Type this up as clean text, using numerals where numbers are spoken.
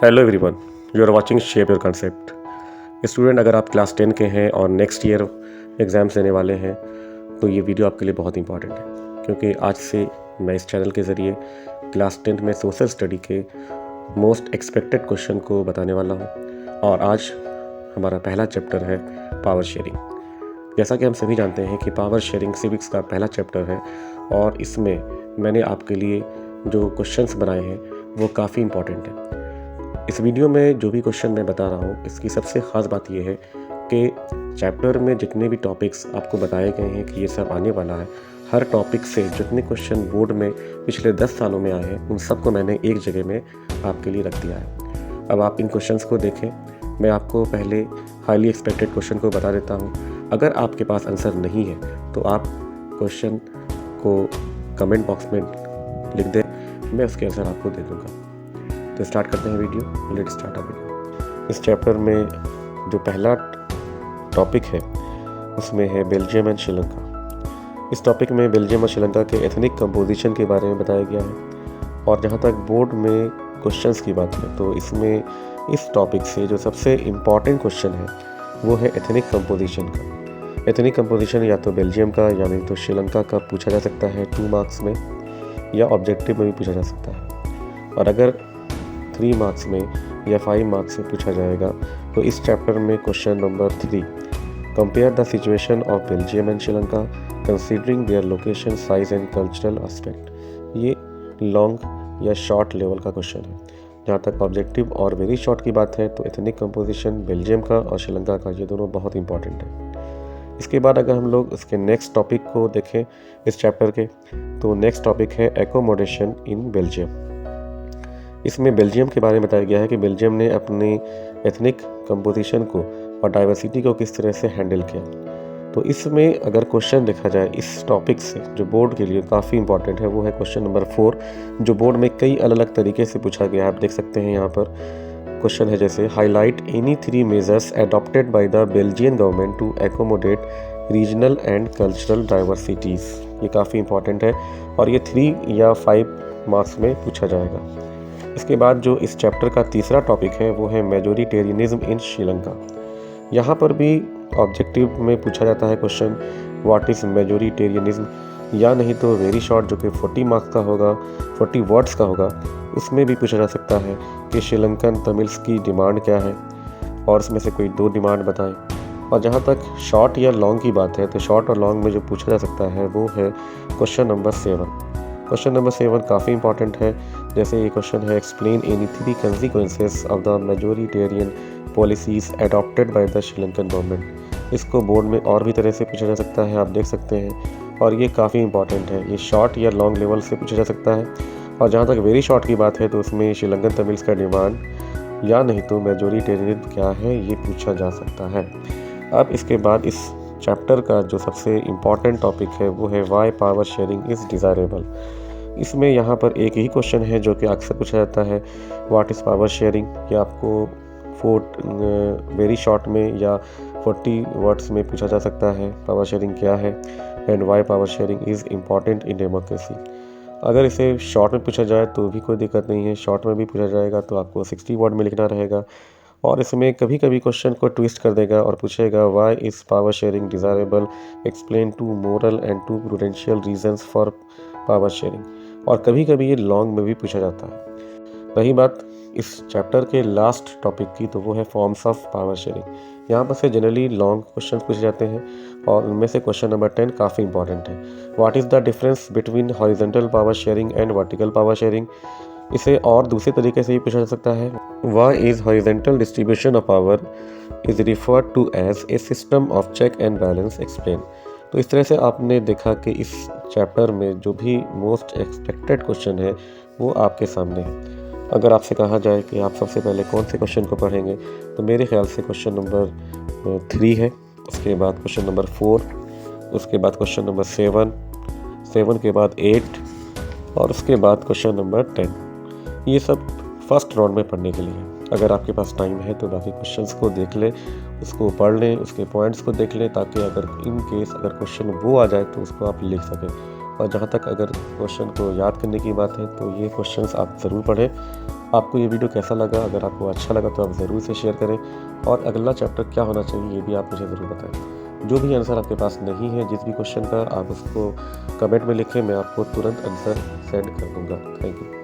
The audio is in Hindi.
Hello everyone, you are watching shape your concept. Student, अगर आप क्लास 10 के हैं और नेक्स्ट ईयर एग्ज़ाम्स देने वाले हैं तो ये वीडियो आपके लिए बहुत इंपॉर्टेंट है, क्योंकि आज से मैं इस चैनल के ज़रिए क्लास 10 में सोशल स्टडी के मोस्ट एक्सपेक्टेड क्वेश्चन को बताने वाला हूँ। और आज हमारा पहला चैप्टर है पावर शेयरिंग। जैसा कि हम सभी जानते हैं कि पावर शेयरिंग सिविक्स का पहला चैप्टर है और इसमें मैंने आपके लिए जो क्वेश्चंस बनाए हैं वो काफ़ी इंपॉर्टेंट हैं। इस वीडियो में जो भी क्वेश्चन मैं बता रहा हूँ, इसकी सबसे ख़ास बात यह है कि चैप्टर में जितने भी टॉपिक्स आपको बताए गए हैं कि ये सब आने वाला है, हर टॉपिक से जितने क्वेश्चन बोर्ड में पिछले 10 सालों में आए हैं उन सबको मैंने एक जगह में आपके लिए रख दिया है। अब आप इन क्वेश्चंस को देखें। मैं आपको पहले हाईली एक्सपेक्टेड क्वेश्चन को बता देता हूँ। अगर आपके पास आंसर नहीं है तो आप क्वेश्चन को कमेंट बॉक्स में लिख दें, मैं उसके आंसर आपको दे दूँगा। तो स्टार्ट करते हैं video. Let's start a video. इस चैप्टर में जो पहला टॉपिक है उसमें है बेल्जियम एंड श्रीलंका। इस टॉपिक में बेल्जियम और श्रीलंका के एथनिक कंपोजिशन के बारे में बताया गया है। और जहाँ तक बोर्ड में क्वेश्चंस की बात है तो इसमें इस टॉपिक से जो सबसे इम्पॉर्टेंट क्वेश्चन है वो है एथनिक कंपोजिशन का। एथनिक कंपोजिशन या तो बेल्जियम का या नहीं तो श्रीलंका का पूछा जा सकता है 2 मार्क्स में, या ऑब्जेक्टिव में भी पूछा जा सकता है। और अगर 3 मार्क्स में या 5 मार्क्स में पूछा जाएगा तो इस चैप्टर में question number 3, compare the situation of Belgium and Sri Lanka considering their location, size and cultural aspect, ये लॉन्ग या शॉर्ट लेवल का क्वेश्चन है। जहाँ तक ऑब्जेक्टिव और वेरी शॉर्ट की बात है तो एथनिक कंपोजिशन बेल्जियम का और श्रीलंका का, ये दोनों बहुत इंपॉर्टेंट है। इसके बाद अगर हम लोग इसके नेक्स्ट टॉपिक को देखें इस चैप्टर के, तो नेक्स्ट टॉपिक है एकोमोडेशन इन बेल्जियम। इसमें बेल्जियम के बारे में बताया गया है कि बेल्जियम ने अपनी एथनिक कंपोजिशन को और डाइवर्सिटी को किस तरह से हैंडल किया। तो इसमें अगर क्वेश्चन देखा जाए इस टॉपिक से जो बोर्ड के लिए काफ़ी इंपॉर्टेंट है वो है क्वेश्चन नंबर 4, जो बोर्ड में कई अलग अलग तरीके से पूछा गया है। आप देख सकते हैं यहाँ पर क्वेश्चन है जैसे highlight any 3 measures adopted by the Belgian government to accommodate regional and cultural diversities. ये काफ़ी इंपॉर्टेंट है और ये 3 या 5 मार्क्स में पूछा जाएगा। इसके बाद जो इस चैप्टर का तीसरा टॉपिक है वो है मेजोरिटेरियनिज्म इन श्रीलंका। यहाँ पर भी ऑब्जेक्टिव में पूछा जाता है क्वेश्चन व्हाट इज़ मेजोरिटेरियनिज्म, या नहीं तो वेरी शॉर्ट जो कि 40 मार्क्स का होगा, 40 वर्ड्स का होगा, उसमें भी पूछा जा सकता है कि श्रीलंकन तमिल्स की डिमांड क्या है और उसमें से कोई 2 डिमांड बताएं। और जहाँ तक शॉर्ट या लॉन्ग की बात है तो शॉर्ट और लॉन्ग में जो पूछा जा सकता है वो है क्वेश्चन नंबर 7। क्वेश्चन नंबर 7 काफ़ी इंपॉर्टेंट है। जैसे ये क्वेश्चन है explain any 3 consequences of the majoritarian policies adopted by the Sri Lankan government. इसको बोर्ड में और भी तरह से पूछा जा सकता है, आप देख सकते हैं, और ये काफ़ी इंपॉर्टेंट है। ये शॉर्ट या लॉन्ग लेवल से पूछा जा सकता है। और जहाँ तक वेरी शॉर्ट की बात है तो उसमें श्रीलंकन तमिल्स का डिमांड या नहीं तो मेजोरिटेरियन क्या है ये पूछा जा सकता है। अब इसके बाद इस चैप्टर का जो सबसे इम्पॉर्टेंट टॉपिक है वो है why power sharing is desirable. इसमें यहाँ पर एक ही क्वेश्चन है जो कि अक्सर पूछा जाता है, व्हाट इज़ पावर शेयरिंग। ये आपको वेरी शॉर्ट में या 40 वर्ड्स में पूछा जा सकता है पावर शेयरिंग क्या है and why power sharing is important in democracy. अगर इसे शॉर्ट में पूछा जाए तो भी कोई दिक्कत नहीं है, शॉर्ट में भी पूछा जाएगा तो आपको 60 वर्ड में लिखना रहेगा। और इसमें कभी कभी क्वेश्चन को ट्विस्ट कर देगा और पूछेगा why is power sharing desirable, explain 2 moral and 2 prudential reasons for power sharing. और कभी कभी ये लॉन्ग में भी पूछा जाता है। रही बात इस चैप्टर के लास्ट टॉपिक की तो वो है फॉर्म्स ऑफ पावर शेयरिंग। यहाँ पर से जनरली लॉन्ग क्वेश्चन पूछे जाते हैं और उनमें से क्वेश्चन नंबर 10 काफ़ी इंपॉर्टेंट है। What is the difference between horizontal power sharing and vertical power sharing. इसे और दूसरे तरीके से भी पूछा जा सकता है, why is horizontal distribution of power is referred to as a system of check and balance, explain. तो इस तरह से आपने देखा कि इस चैप्टर में जो भी मोस्ट एक्सपेक्टेड क्वेश्चन है वो आपके सामने है। अगर आपसे कहा जाए कि आप सबसे पहले कौन से क्वेश्चन को पढ़ेंगे तो मेरे ख्याल से क्वेश्चन नंबर 3 है, उसके बाद क्वेश्चन नंबर 4, उसके बाद क्वेश्चन नंबर 7 के बाद 8 और उसके बाद क्वेश्चन नंबर 10। ये सब फर्स्ट राउंड में पढ़ने के लिए। अगर आपके पास टाइम है तो बाकी क्वेश्चंस को देख लें, उसको पढ़ लें, उसके पॉइंट्स को देख लें, ताकि अगर इन केस अगर क्वेश्चन वो आ जाए तो उसको आप लिख सकें। और जहाँ तक अगर क्वेश्चन को याद करने की बात है तो ये क्वेश्चंस आप ज़रूर पढ़ें आपको ये वीडियो कैसा लगा? अगर आपको अच्छा लगा तो आप ज़रूर इसे शेयर करें और अगला चैप्टर क्या होना चाहिए ये भी आप मुझे ज़रूर बताएं। जो भी आंसर आपके पास नहीं है जिस भी क्वेश्चन का, आप उसको कमेंट में लिखें, मैं आपको तुरंत आंसर सेंड कर दूँगा। Thank you.